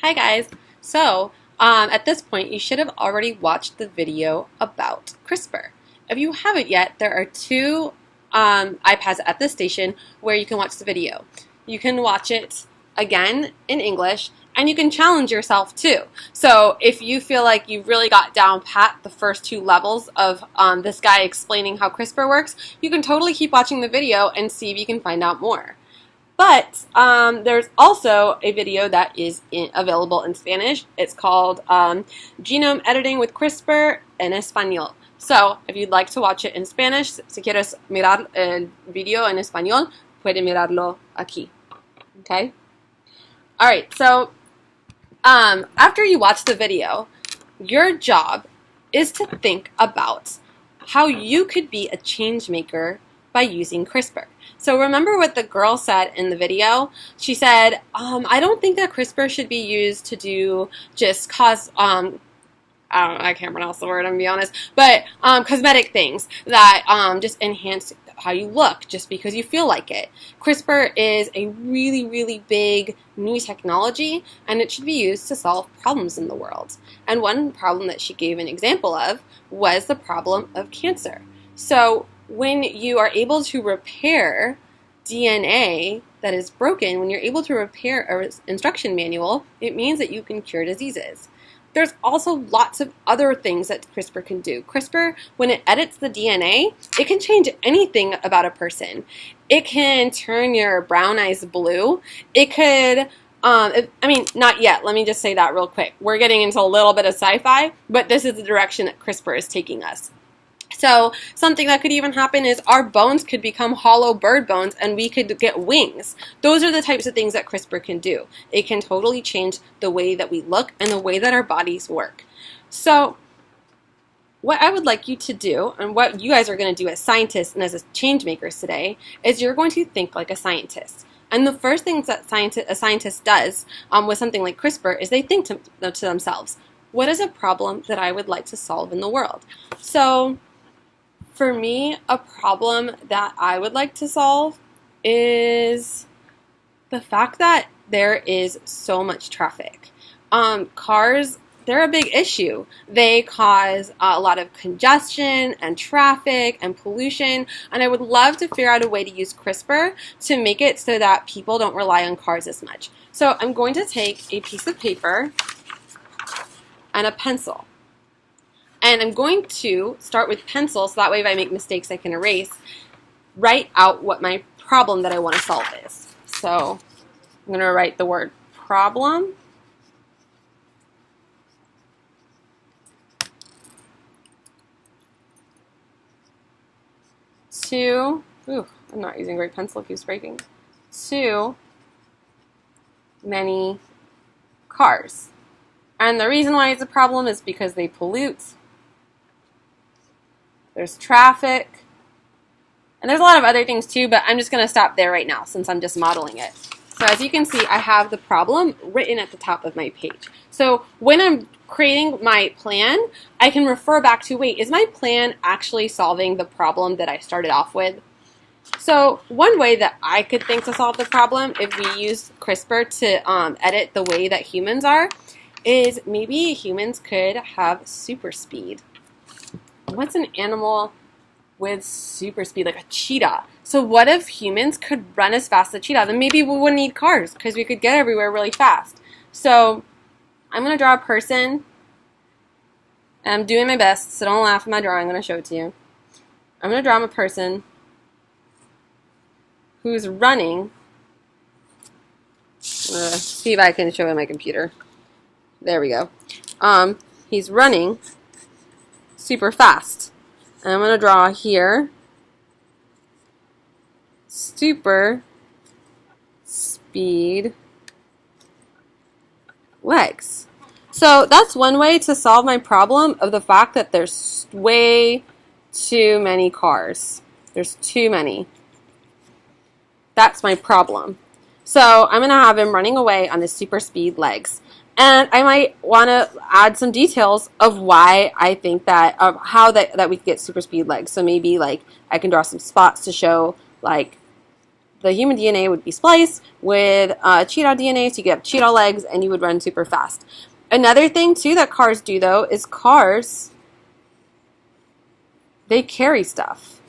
Hi guys. So at this point you should have already watched the video about CRISPR. If you haven't yet, there are two iPads at this station where you can watch the video. You can watch it again in English, and you can challenge yourself too. So if you feel like you really got down pat the first two levels of this guy explaining how CRISPR works, you can totally keep watching the video and see if you can find out more. But there's also a video that is available in Spanish. It's called Genome Editing with CRISPR en Español. So if you'd like to watch it in Spanish, si quieres mirar el video en español, puede mirarlo aquí. Okay? All right, so after you watch the video, your job is to think about how you could be a change maker by using CRISPR. So remember what the girl said in the video? She said, I don't think that CRISPR should be used to do just cause, I can't pronounce the word, I'm gonna be honest, but cosmetic things that just enhance how you look just because you feel like it. CRISPR is a really, really big new technology, and it should be used to solve problems in the world. And one problem that she gave an example of was the problem of cancer. So when you are able to repair DNA that is broken, when you're able to repair an instruction manual, it means that you can cure diseases. There's also lots of other things that CRISPR can do. CRISPR, when it edits the DNA, it can change anything about a person. It can turn your brown eyes blue. It could, not yet. Let me just say that real quick. We're getting into a little bit of sci-fi, but this is the direction that CRISPR is taking us. So something that could even happen is our bones could become hollow bird bones and we could get wings. Those are the types of things that CRISPR can do. It can totally change the way that we look and the way that our bodies work. So what I would like you to do, and what you guys are going to do as scientists and as change makers today, is you're going to think like a scientist. And the first thing that a scientist does with something like CRISPR is they think to themselves, what is a problem that I would like to solve in the world? So for me, a problem that I would like to solve is the fact that there is so much traffic. Cars, they're a big issue. They cause a lot of congestion and traffic and pollution, and I would love to figure out a way to use CRISPR to make it so that people don't rely on cars as much. So I'm going to take a piece of paper and a pencil. And I'm going to start with pencil, so that way if I make mistakes I can erase, write out what my problem that I want to solve is. So I'm going to write the word problem. I'm not using a great pencil, it keeps breaking. Too many cars. And the reason why it's a problem is because they pollute. There's traffic, and there's a lot of other things too, but I'm just going to stop there right now since I'm just modeling it. So as you can see, I have the problem written at the top of my page. So when I'm creating my plan, I can refer back to, wait, is my plan actually solving the problem that I started off with? So one way that I could think to solve the problem if we use CRISPR to edit the way that humans are is maybe humans could have super speed. What's an animal with super speed? Like a cheetah. So what if humans could run as fast as a cheetah? Then maybe we wouldn't need cars because we could get everywhere really fast. So I'm going to draw a person. And I'm doing my best, so don't laugh at my drawing. I'm going to show it to you. I'm going to draw a person who's running. See if I can show it on my computer. There we go. He's running super fast. And I'm going to draw here super speed legs. So that's one way to solve my problem of the fact that there's way too many cars. There's too many. That's my problem. So I'm going to have him running away on his super speed legs. And I might want to add some details of why I think that, of how that we get super speed legs. So maybe like I can draw some spots to show like the human DNA would be spliced with cheetah DNA, so you could have cheetah legs and you would run super fast. Another thing too that cars do though is cars, they carry stuff.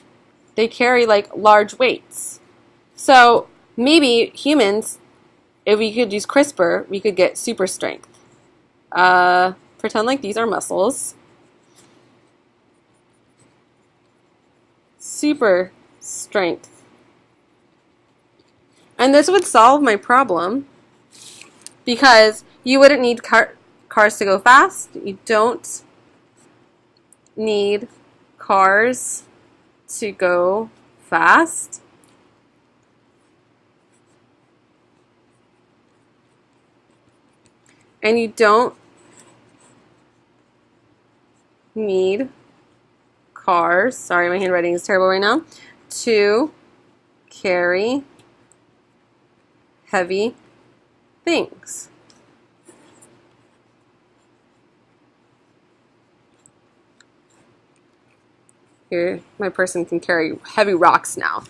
They carry like large weights. So maybe humans, if we could use CRISPR, we could get super strength. Pretend like these are muscles. Super strength. And this would solve my problem because you wouldn't need cars to go fast. You don't need cars to go fast. And you don't need cars, sorry, my handwriting is terrible right now, to carry heavy things. Here, my person can carry heavy rocks now.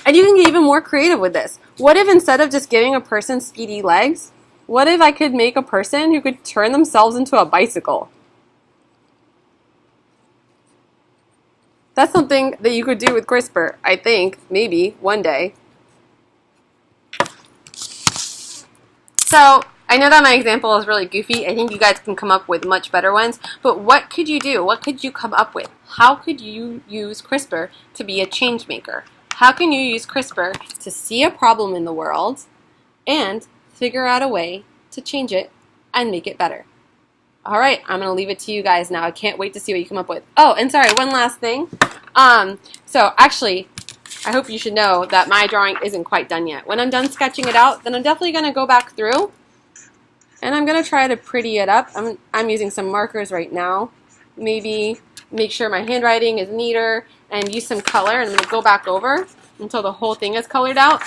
And you can get even more creative with this. What if instead of just giving a person speedy legs, what if I could make a person who could turn themselves into a bicycle? That's something that you could do with CRISPR, I think, maybe, one day. So, I know that my example is really goofy. I think you guys can come up with much better ones. But what could you do? What could you come up with? How could you use CRISPR to be a change maker? How can you use CRISPR to see a problem in the world and figure out a way to change it and make it better? All right, I'm going to leave it to you guys now. I can't wait to see what you come up with. Oh, and sorry, one last thing. So actually, I hope you should know that my drawing isn't quite done yet. When I'm done sketching it out, then I'm definitely going to go back through and I'm going to try to pretty it up. I'm using some markers right now. Maybe make sure my handwriting is neater and use some color. And I'm going to go back over until the whole thing is colored out.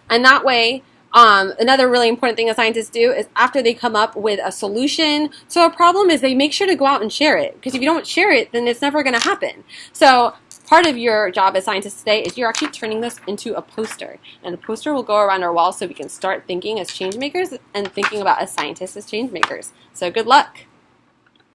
And that way, another really important thing that scientists do is after they come up with a solution to a problem is they make sure to go out and share it. Because if you don't share it, then it's never going to happen. So part of your job as scientists today is you're actually turning this into a poster. And the poster will go around our wall so we can start thinking as change makers and thinking about as scientists as change makers. So good luck.